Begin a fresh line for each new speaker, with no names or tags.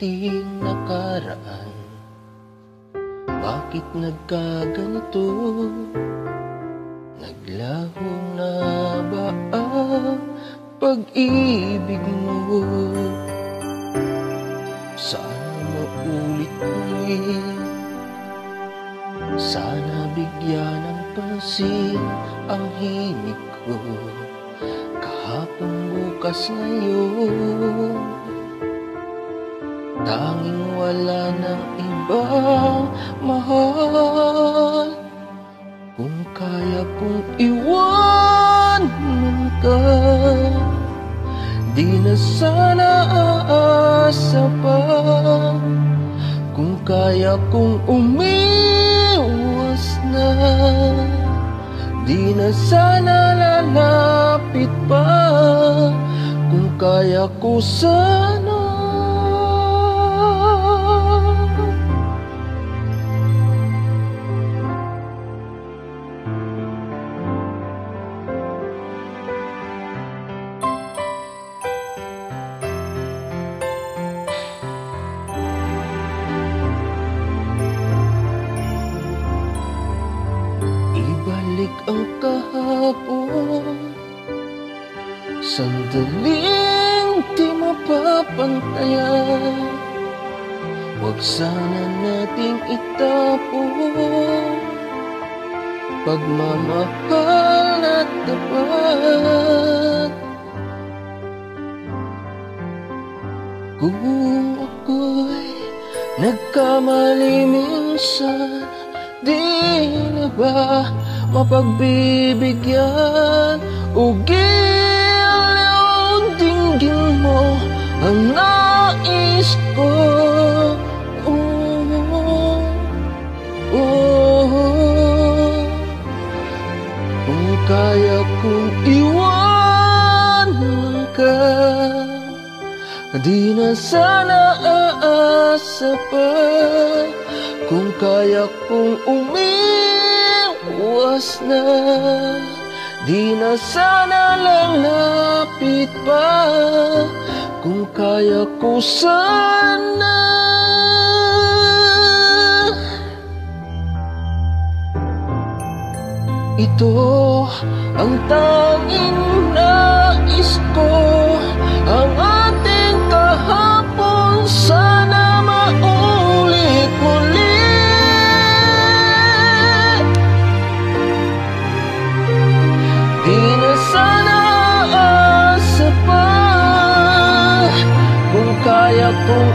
ating nakaraan. Bakit nagkaganito? Naglaho na ba ang pag-ibig mo? Sana maulit ulit. Sana bigyan ng pansin ang himig ko. Kahapon, bukas, ngayon, tanging wala ng ibang mahal. Kung kaya kong iwanan ka, di na sana aasa pa. Kung kaya kong umiwas na, di na sana lalapit pa. Kung kaya ko sana. Ibalik ang kahapon, sandaling di mapapantayan. Huwag sana nating itapon pagmamahal na tapat. Kung ako'y nagkamali minsan, di na ba mapagbibigyan? O giliw dinggin mo ang nais ko. Kung kaya kong iwanan ka, di na sana aasa pa. Kung kaya kong umiwas na, di na sana lalapit pa. Kung kaya ko sana. Ito ang tanging nais ko, ang ating kahapon sana maulit muli. Di na sana aasa pa. Kung kaya kong